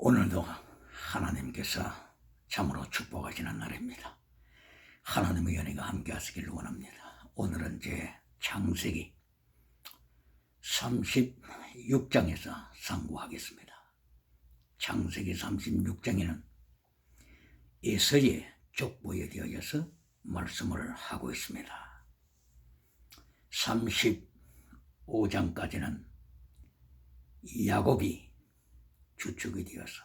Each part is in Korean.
오늘도 하나님께서 참으로 축복하시는 날입니다. 하나님의 은혜가 함께 하시길 원합니다. 오늘은 제 창세기 36장에서 상고하겠습니다. 창세기 36장에는 에서의 족보에 대하여서 말씀을 하고 있습니다. 35장까지는 야곱이 주축이 되어서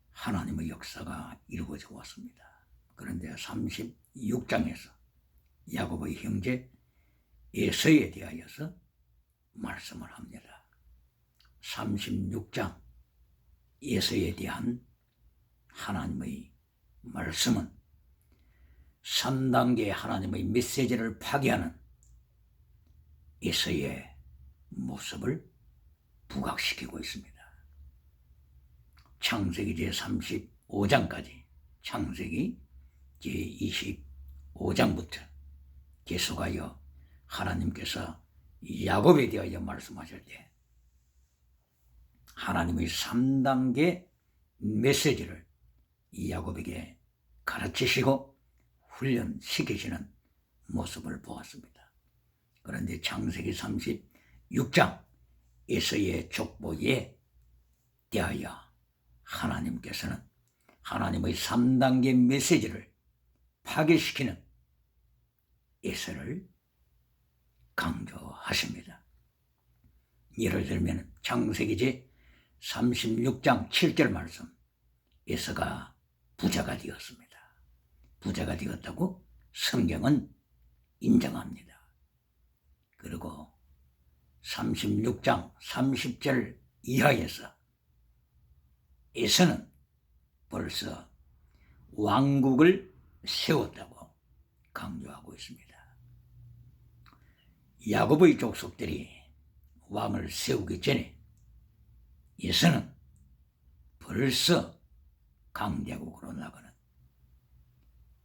하나님의 역사가 이루어져 왔습니다. 그런데 36장에서 야곱의 형제 에서에 대하여서 말씀을 합니다. 36장 에서에 대한 하나님의 말씀은 3단계 하나님의 메시지를 파괴하는 에서의 모습을 부각시키고 있습니다. 창세기 제35장까지 창세기 제25장부터 계속하여 하나님께서 야곱에 대하여 말씀하실 때 하나님의 3단계 메시지를 야곱에게 가르치시고 훈련시키시는 모습을 보았습니다. 그런데 창세기 36장 에서의 족보에 대하여 하나님께서는 하나님의 3단계 메시지를 파괴시키는 에서를 강조하십니다. 예를 들면 창세기 제36장 7절 말씀, 에서가 부자가 되었습니다. 부자가 되었다고 성경은 인정합니다. 그리고 36장 30절 이하에서 에서는 벌써 왕국을 세웠다고 강조하고 있습니다. 야곱의 족속들이 왕을 세우기 전에 에서는 벌써 강대국으로 나가는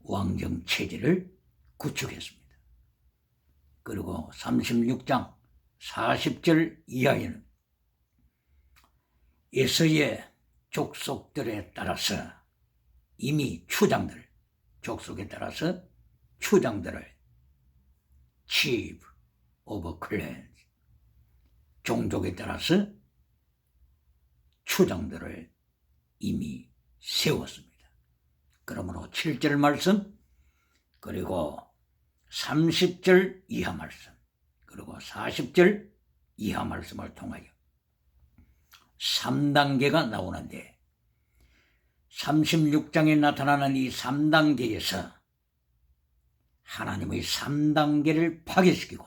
왕정 체제를 구축했습니다. 그리고 36장 40절 이하에는 에서의 족속들에 따라서 이미 족속에 따라서 추장들을 chief of clans, 종족에 따라서 추장들을 이미 세웠습니다. 그러므로 7절 말씀, 그리고 30절 이하 말씀, 그리고 40절 이하 말씀을 통하여 3단계가 나오는데 36장에 나타나는 이 3단계에서 하나님의 3단계를 파괴시키고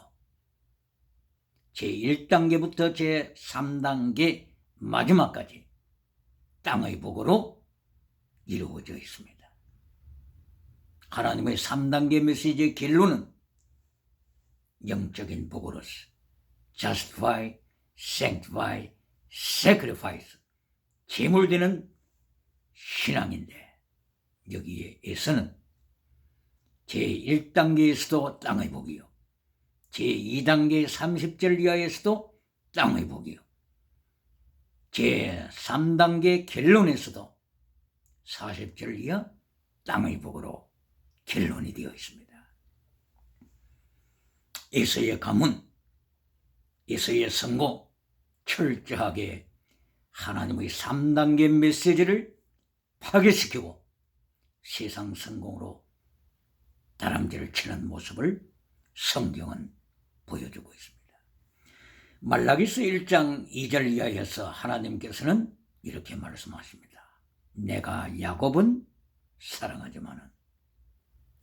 제1단계부터 제3단계 마지막까지 땅의 복으로 이루어져 있습니다. 하나님의 3단계 메시지의 결론은 영적인 복으로서 justify, sanctify, sacrifice, 제물되는 신앙인데 여기에 에서는 제1단계에서도 땅의 복이요, 제2단계 30절 이하에서도 땅의 복이요, 제3단계 결론에서도 40절 이하 땅의 복으로 결론이 되어 있습니다. 에서의 가문, 에서의 성공, 철저하게 하나님의 3단계 메시지를 파괴시키고 세상 성공으로 다람쥐를 치는 모습을 성경은 보여주고 있습니다. 말라기서 1장 2절 이하에서 하나님께서는 이렇게 말씀하십니다. 내가 야곱은 사랑하지만은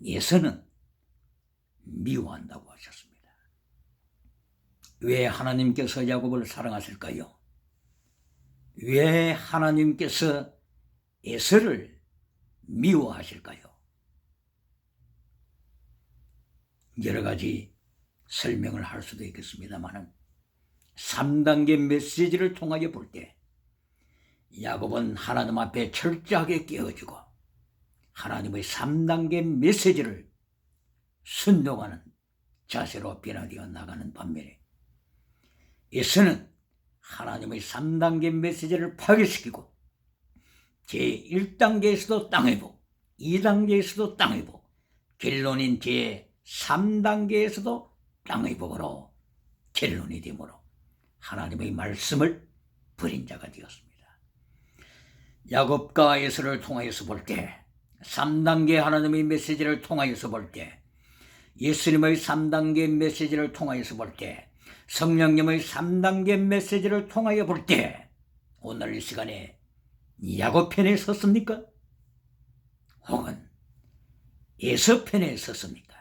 에서는 미워한다고 하셨습니다. 왜 하나님께서 야곱을 사랑하실까요? 왜 하나님께서 에서를 미워하실까요? 여러 가지 설명을 할 수도 있겠습니다만 3단계 메시지를 통하여 볼 때 야곱은 하나님 앞에 철저하게 깨어지고 하나님의 3단계 메시지를 순종하는 자세로 변화되어 나가는 반면에 에서는 하나님의 3단계 메시지를 파괴시키고 제1단계에서도 땅의 복, 2단계에서도 땅의 복, 결론인 제3단계에서도 땅의 복으로 결론이 되므로 하나님의 말씀을 버린 자가 되었습니다. 야곱과 에서를 통하여서 볼 때, 3단계 하나님의 메시지를 통하여서 볼 때, 예수님의 3단계 메시지를 통하여서 볼 때, 성령님의 3단계 메시지를 통하여 볼 때, 오늘 이 시간에 야곱 편에 섰습니까? 혹은 에서 편에 섰습니까?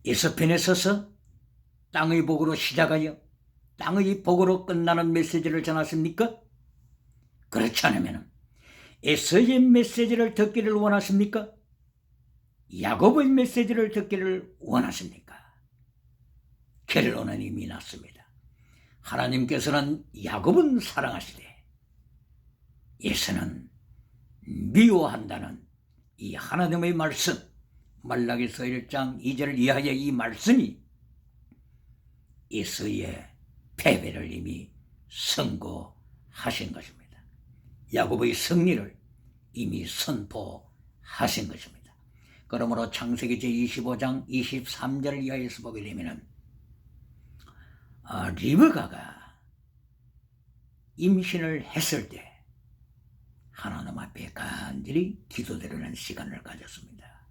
에서 편에 서서 땅의 복으로 시작하여 땅의 복으로 끝나는 메시지를 전하십니까? 그렇지 않으면 에서의 메시지를 듣기를 원하십니까? 야곱의 메시지를 듣기를 원하십니까? 결론은 이미 났습니다. 하나님께서는 야곱은 사랑하시되 에서는 미워한다는 이 하나님의 말씀, 말라기서 1장 2절 이하의 이 말씀이 에서의 패배를 이미 선고하신 것입니다. 야곱의 승리를 이미 선포하신 것입니다. 그러므로 창세기 제25장 23절 이하에서 보게 되면 리브가가 임신을 했을 때 하나님 앞에 간절히 기도드리는 시간을 가졌습니다.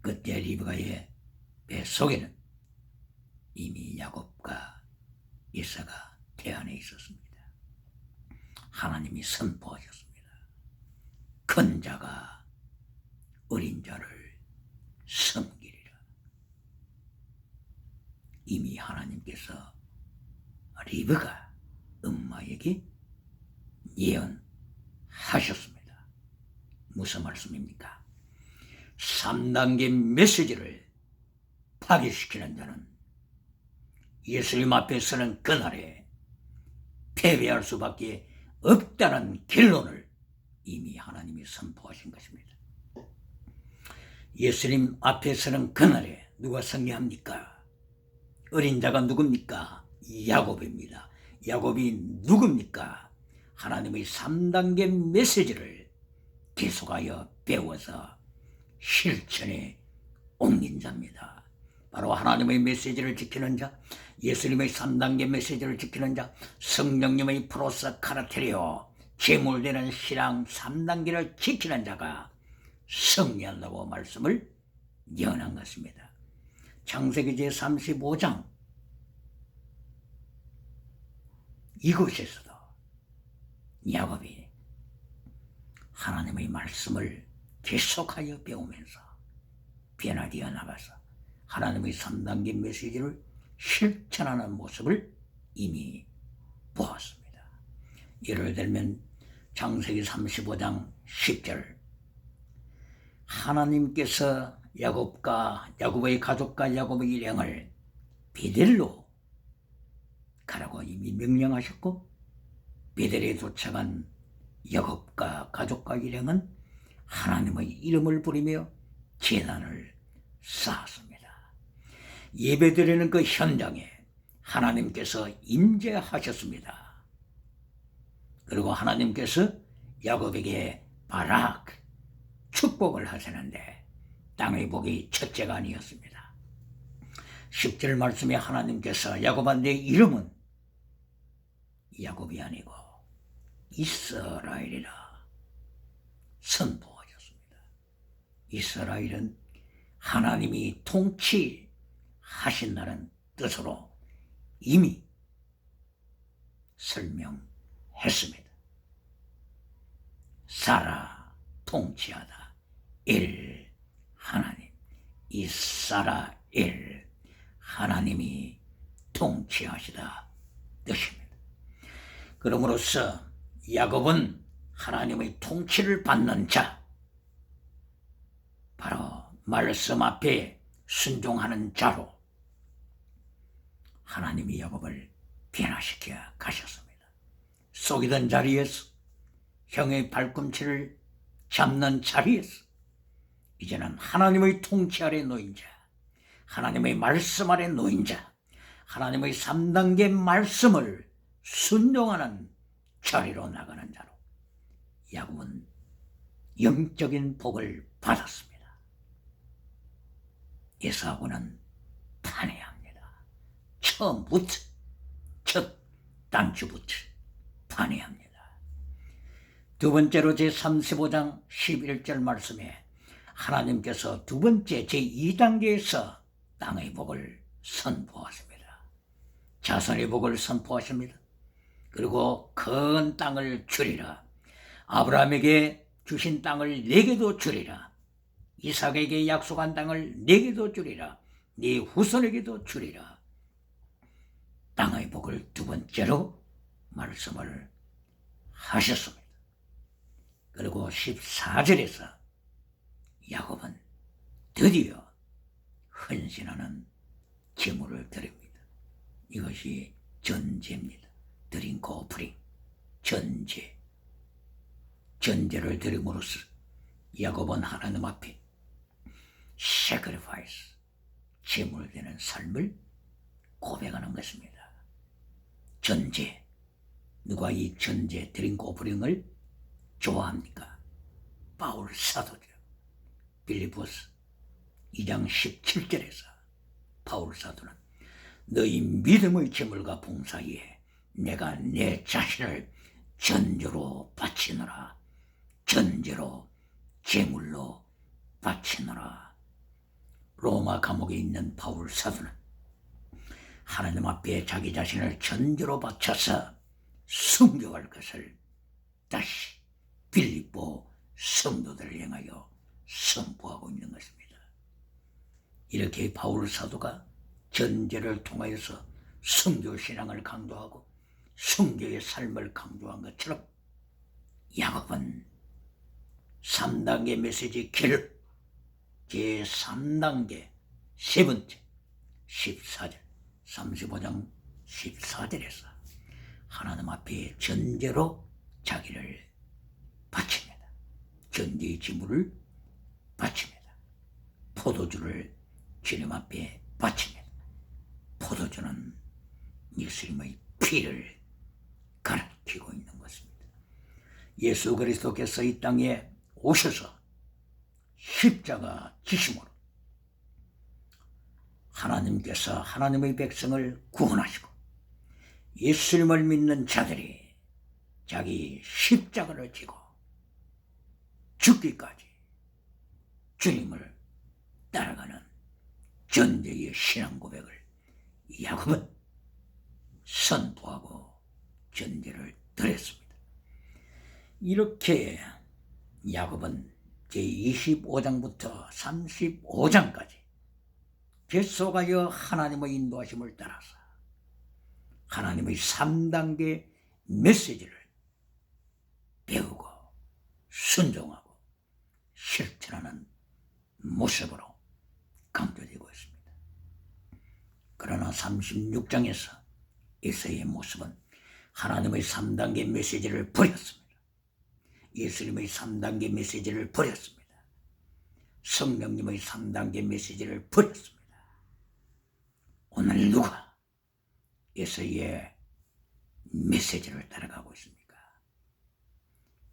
그때 리브가의 뱃속에는 이미 야곱과 이사가 태안에 있었습니다. 하나님이 선포하셨습니다. 큰 자가 어린 자를 섬기리라. 이미 하나님께서 리브가 엄마에게 예언하셨습니다. 무슨 말씀입니까? 3단계 메시지를 파괴시키는 자는 예수님 앞에 서는 그날에 패배할 수밖에 없다는 결론을 이미 하나님이 선포하신 것입니다. 예수님 앞에 서는 그날에 누가 승리합니까? 어린 자가 누굽니까? 야곱입니다. 야곱이 누굽니까? 하나님의 3단계 메시지를 계속하여 배워서 실천에 옮긴 자입니다. 바로 하나님의 메시지를 지키는 자, 예수님의 3단계 메시지를 지키는 자, 성령님의 프로스 카라테리오, 제물되는 신앙 3단계를 지키는 자가 승리한다고 말씀을 예언한 것입니다. 창세기 제35장 이곳에서도 야곱이 하나님의 말씀을 계속하여 배우면서 변화되어 나가서 하나님의 3단계 메시지를 실천하는 모습을 이미 보았습니다. 예를 들면 창세기 35장 10절, 하나님께서 야곱의 가족과 야곱의 일행을 베델로 가라고 이미 명령하셨고, 베델에 도착한 야곱과 가족과 일행은 하나님의 이름을 부리며 제단을 쌓았습니다. 예배드리는 그 현장에 하나님께서 임재하셨습니다. 그리고 하나님께서 야곱에게 바락, 축복을 하시는데 땅의 복이 첫째가 아니었습니다. 10절 말씀에 하나님께서 야곱아 내 이름은 야곱이 아니고 이스라엘이라 선포하셨습니다. 이스라엘은 하나님이 통치하신다는 뜻으로 이미 설명했습니다. 사라 통치하다, 엘 하나님, 이스라엘 하나님이 통치하시다 뜻입니다. 그러므로서 야곱은 하나님의 통치를 받는 자, 바로 말씀 앞에 순종하는 자로 하나님이 야곱을 변화시켜 가셨습니다. 속이던 자리에서, 형의 발꿈치를 잡는 자리에서 이제는 하나님의 통치 아래 놓인 자, 하나님의 말씀 아래 놓인 자, 하나님의 3단계 말씀을 순종하는 자리로 나가는 자로 야곱은 영적인 복을 받았습니다. 에사고는 판회합니다. 처음부터 첫 단추부터 판회합니다. 두 번째로 제35장 11절 말씀에 하나님께서 두 번째 제2단계에서 땅의 복을 선포하십니다. 자손의 복을 선포하십니다. 그리고 큰 땅을 주리라. 아브라함에게 주신 땅을 네게도 주리라. 이삭에게 약속한 땅을 네게도 주리라. 네 후손에게도 주리라. 땅의 복을 두 번째로 말씀을 하셨습니다. 그리고 14절에서 야곱은 드디어 헌신하는 제물을 드립니다. 이것이 전제입니다. 드링크 오프링, 전제. 전제를 드림으로써 야곱은 하나님 앞에 sacrifice, 제물되는 삶을 고백하는 것입니다. 전제. 누가 이 전제 드링크 오프링을 좋아합니까? 바울 사도죠. 빌립보서 2장 17절에서 바울 사도는 너희 믿음의 제물과 봉사에 내가 내 자신을 전제로 바치노라. 전제로 제물로 바치노라. 로마 감옥에 있는 바울 사도는 하나님 앞에 자기 자신을 전제로 바쳐서 순교할 것을 다시 빌립보 성도들을 향하여 선포하고 있는 것입니다. 이렇게 바울 사도가 전제를 통하여서 순교신앙을 강조하고 순교의 삶을 강조한 것처럼 야곱은 3단계 메시지 길 제3단계 세 번째 14절 35장 14절에서 하나님 앞에 전제로 자기를 바칩니다. 전제의 제물을 바칩니다. 포도주를 주님 앞에 바칩니다. 포도주는 예수님의 피를 가리키고 있는 것입니다. 예수 그리스도께서 이 땅에 오셔서 십자가 지심으로 하나님께서 하나님의 백성을 구원하시고 예수님을 믿는 자들이 자기 십자가를 지고 죽기까지 주님을 따라가는 전제의 신앙 고백을 야곱은 선포하고 전제를 드렸습니다. 이렇게 야곱은 제25장부터 35장까지 계속하여 하나님의 인도하심을 따라서 하나님의 3단계 메시지를 배우고 순종하고 실천하는 모습으로 강조되고 있습니다. 그러나 36장에서 에서의 모습은 하나님의 3단계 메시지를 버렸습니다. 예수님의 3단계 메시지를 버렸습니다. 성령님의 3단계 메시지를 버렸습니다. 오늘 누가 에서의 메시지를 따라가고 있습니까?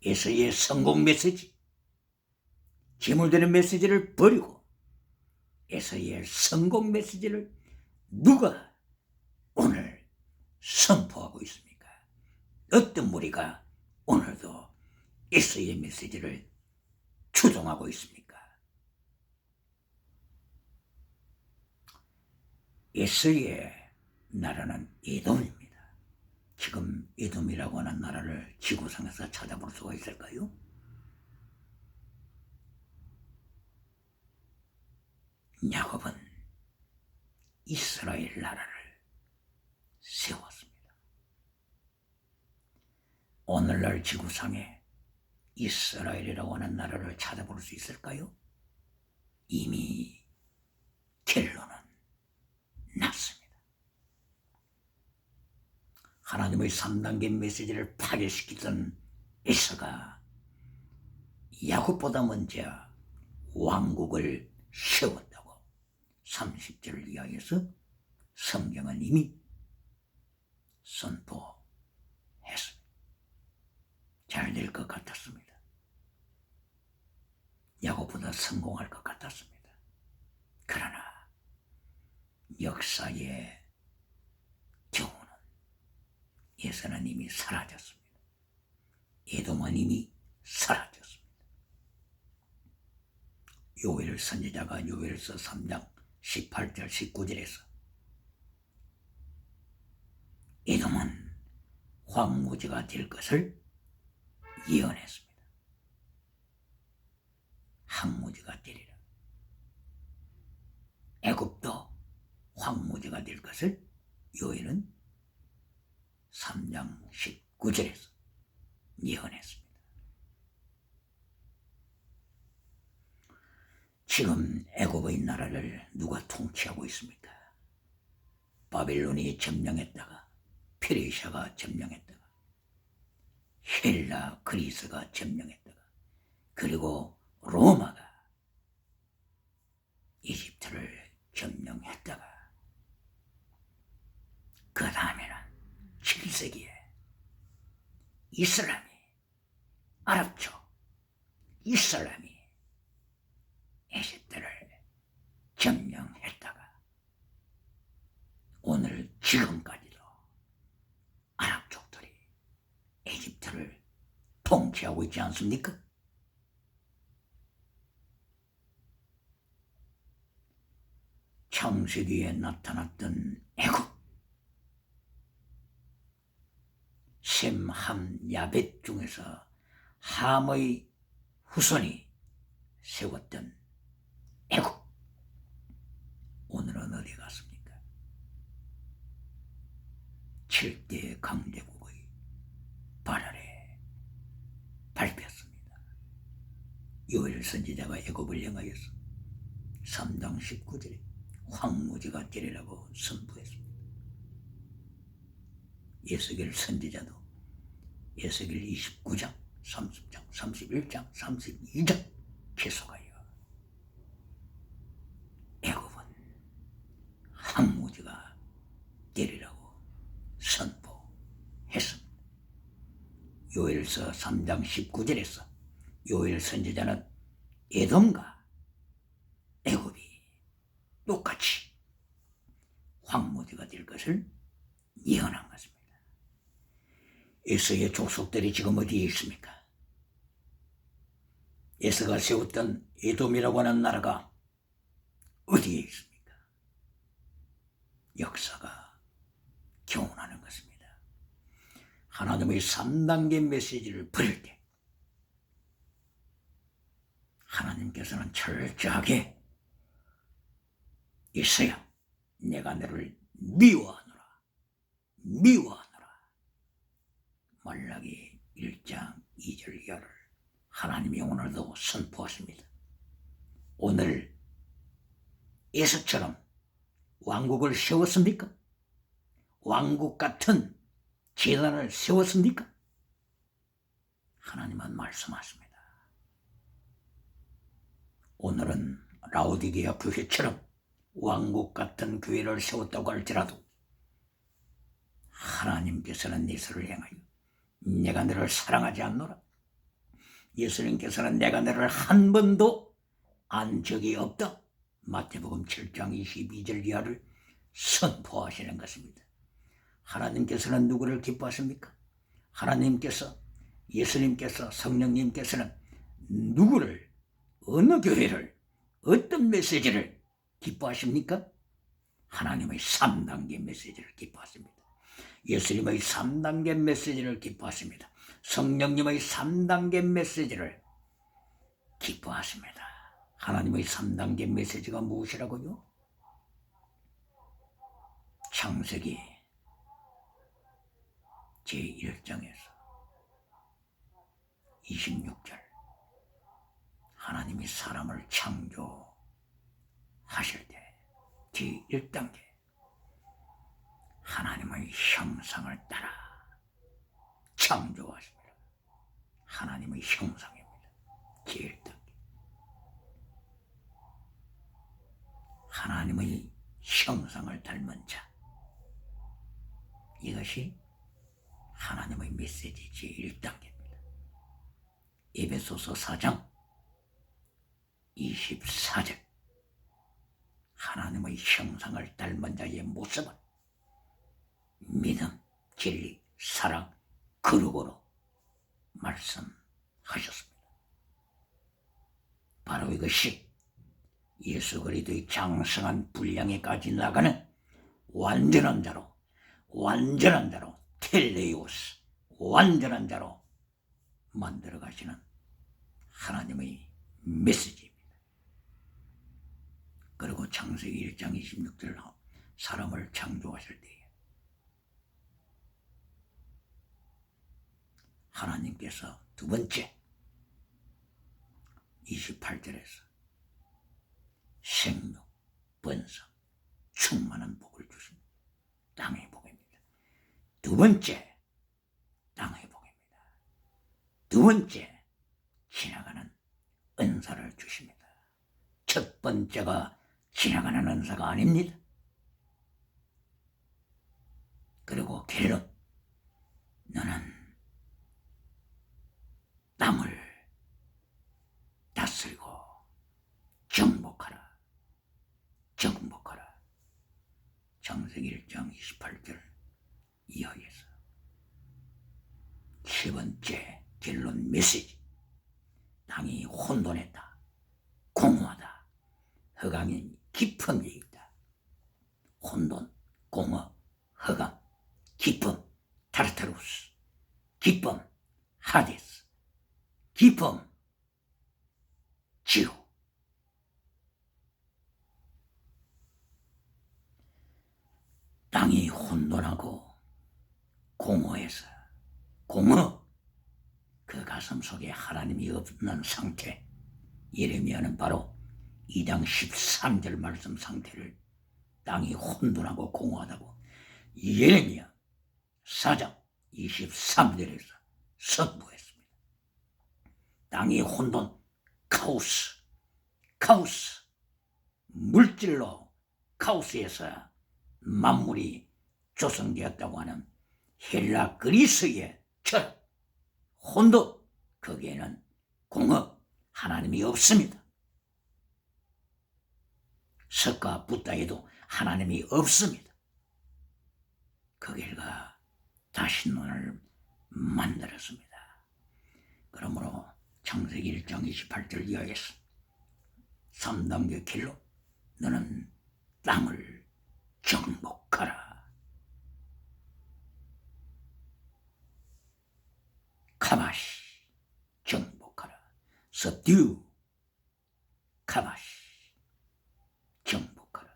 에서의 성공 메시지, 제물되는 메시지를 버리고 에서의 성공 메시지를 누가 오늘 선포하고 있습니까? 어떤 무리가 오늘도 에서의 메시지를 추종하고 있습니까? 에서의 나라는 에돔입니다. 지금 에돔이라고 하는 나라를 지구상에서 찾아볼 수가 있을까요? 야곱은 이스라엘 나라를 세웠습니다. 오늘날 지구상에 이스라엘이라고 하는 나라를 찾아볼 수 있을까요? 이미 결론은 났습니다. 하나님의 3단계 메시지를 파괴시키던 에서가 야곱보다 먼저 왕국을 세웠다고 30절 이하에서 성경은 이미 선포했습니다. 성공할 것 같았습니다. 그러나 역사의 경우는 예수는 이미 사라졌습니다. 에돔은 이미 사라졌습니다. 요엘 선지자가 요엘서 3장 18절 19절에서 에돔은 황무지가 될 것을 예언했습니다. 황무지가 되리라. 애굽도 황무지가 될 것을 요엘은 3장 19절에서 예언했습니다. 지금 애굽의 나라를 누가 통치하고 있습니까? 바빌론이 점령했다가 페르시아가 점령했다가 헬라 그리스가 점령했다가 그리고 로마가 이집트를 점령했다가 그 다음에는 7세기에 이슬람이 아랍족 이슬람이 이집트를 점령했다가 오늘 지금까지도 아랍족들이 이집트를 통치하고 있지 않습니까? 창세기에 나타났던 애굽 셈, 함, 야벳 중에서 함의 후손이 세웠던 애굽 오늘은 어디 갔습니까? 7대 강대국의 발 아래 밟혔습니다. 요엘 선지자가 애굽을 향하여서 3장 19절에 황무지가 되리라고 선포했습니다. 에스겔 선지자도 에스겔 29장, 30장, 31장, 32장 계속하여 애굽은 황무지가 되리라고 선포했습니다. 요엘서 3장 19절에서 요엘 선지자는 에돔과 애굽이 똑같이 황무지가 될 것을 예언한 것입니다. 에서의 족속들이 지금 어디에 있습니까? 에서가 세웠던 에돔이라고 하는 나라가 어디에 있습니까? 역사가 교훈하는 것입니다. 하나님의 3단계 메시지를 버릴 때 하나님께서는 철저하게 있어야 내가 너를 미워하노라 말라기 1장 2절 이하를 하나님이 오늘도 선포하십니다. 오늘 에서처럼 왕국을 세웠습니까? 왕국 같은 제단을 세웠습니까? 하나님은 말씀하십니다. 오늘은 라오디게아 교회처럼 왕국 같은 교회를 세웠다고 할지라도 하나님께서는 예수를 향하여 내가 너를 사랑하지 않노라. 예수님께서는 내가 너를 한 번도 안 적이 없다. 마태복음 7장 22절 이하를 선포하시는 것입니다. 하나님께서는 누구를 기뻐하십니까? 하나님께서 예수님께서 성령님께서는 누구를 어느 교회를 어떤 메시지를 기뻐하십니까? 하나님의 3단계 메시지를 기뻐하십니다. 예수님의 3단계 메시지를 기뻐하십니다. 성령님의 3단계 메시지를 기뻐하십니다. 하나님의 3단계 메시지가 무엇이라고요? 창세기 제1장에서 26절 하나님이 사람을 창조하실 때 제1단계 하나님의 형상을 따라 창조하십니다. 하나님의 형상입니다. 제1단계 하나님의 형상을 닮은 자 이것이 하나님의 메시지 제1단계입니다. 에베소서 4장 24절 하나님의 형상을 닮은 자의 모습은 믿음, 진리, 사랑, 거룩으로 말씀하셨습니다. 바로 이것이 예수 그리스도의 장성한 분량에까지 나가는 완전한 자로 텔레오스, 완전한 자로 만들어 가시는 하나님의 메시지입니다. 그리고 창세기 1장 26절 사람을 창조하실 때에 하나님께서 두 번째 28절에서 생명, 번성, 충만한 복을 주십니다. 땅의 복입니다. 두 번째 땅의 복입니다. 두 번째 지나가는 은사를 주십니다. 첫 번째가 지나가는 은사가 아닙니다. 그리고 결론, 너는 땅을 다스리고 정복하라. 창세기 1장 28절 이하에서 세 번째 결론 메시지, 땅이 혼돈했다, 공허하다, 흑암이 깊은 데 있다. 혼돈, 공허, 흑암, 깊음, 타르타루스, 깊음, 하데스, 깊음, 지옥. 땅이 혼돈하고 공허해서 공허, 그 가슴 속에 하나님이 없는 상태, 예레미야는 바로 2장 13절 말씀 상태를 땅이 혼돈하고 공허하다고 예레미야 4장 23절에서 선포했습니다. 땅이 혼돈, 카오스, 물질로 카오스에서 만물이 조성되었다고 하는 헬라 그리스의 철학, 혼돈, 거기에는 공허, 하나님이 없습니다. 석가 붓다에도 하나님이 없습니다. 거기가 다시 눈을 만들었습니다. 그러므로 창세기 1장 28절 이하에서 3단계 길로 너는 땅을 정복하라. 카마시, 정복하라. subdue, 카마시, 정복하라.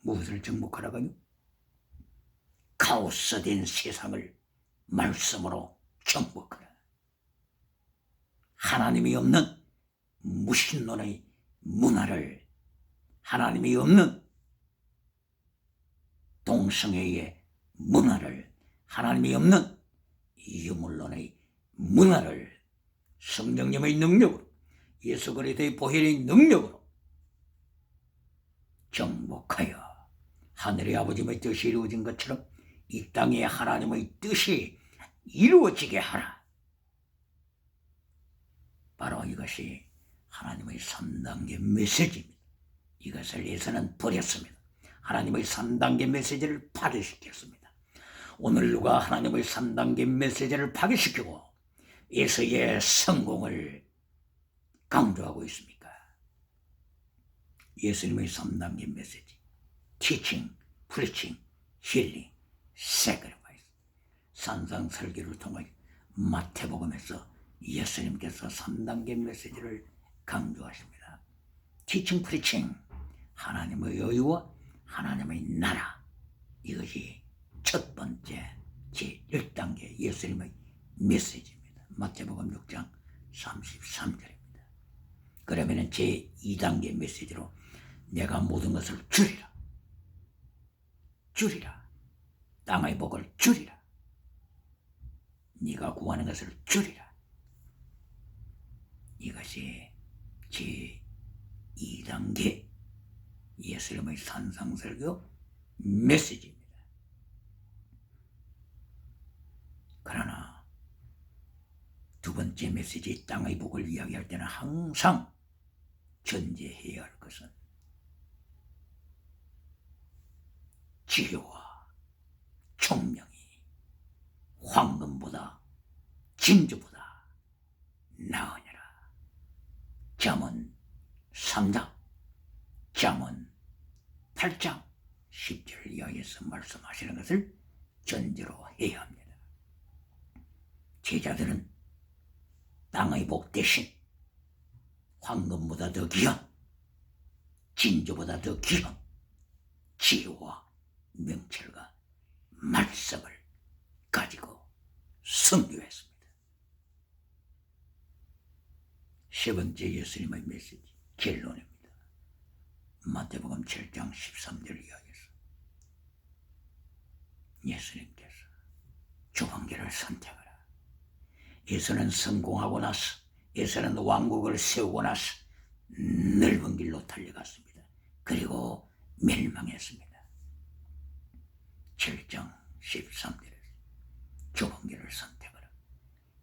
무엇을 정복하라고요? 카오스된 세상을 말씀으로 정복하라. 하나님이 없는 무신론의 문화를, 하나님이 없는 동성애의 문화를, 하나님이 없는 유물론의 문화를 성령님의 능력으로, 예수 그리스도의 보혈의 능력으로 정복하여 하늘의 아버지의 뜻이 이루어진 것처럼 이 땅에 하나님의 뜻이 이루어지게 하라. 바로 이것이 하나님의 3단계 메시지입니다. 이것을 예수는 버렸습니다. 하나님의 3단계 메시지를 파괴시켰습니다. 오늘 누가 하나님의 3단계 메시지를 파괴시키고 예수의 성공을 강조하고 있습니까? 예수님의 3단계 메시지, teaching, preaching, healing, sacrifice, 산상설교를 통해 마태복음에서 예수님께서 3단계 메시지를 강조하십니다. teaching, preaching, 하나님의 의와 하나님의 나라, 이것이 첫 번째 제1단계 예수님의 메시지입니다. 마태복음 6장 33절입니다. 그러면 제2단계 메시지로 내가 모든 것을 줄이라. 땅의 복을 줄이라. 네가 구하는 것을 줄이라. 이것이 제2단계 예수님의 산상설교 메시지입니다. 그러나 두 번째 메시지 땅의 복을 이야기할 때는 항상 전제해야 할 것은 지혜와 총명이 황금보다 진주보다 나으니라. 잠언 3장, 잠언 8장 10절 이하에서 말씀하시는 것을 전제로 해야 합니다. 제자들은 땅의 복 대신 황금보다 더 귀한, 진주보다 더 귀한 지혜와 명철과 말씀을 가지고 승리했습니다. 세 번째 예수님의 메시지 결론입니다. 마태복음 7장 13절 이하에서 예수님께서 좁은 길을 선택하라. 예수는 성공하고 나서, 예수는 왕국을 세우고 나서 넓은 길로 달려갔습니다. 그리고 멸망했습니다. 7장 13절에서 좁은 길을 선택하라.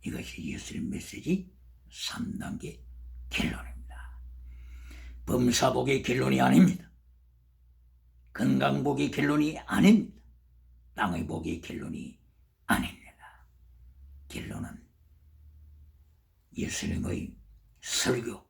이것이 예수님 메시지 3단계 결론입니다. 범사복의 결론이 아닙니다. 건강복의 결론이 아닙니다. 땅의 복의 결론이 아닙니다. 결론은 예수님의 설교,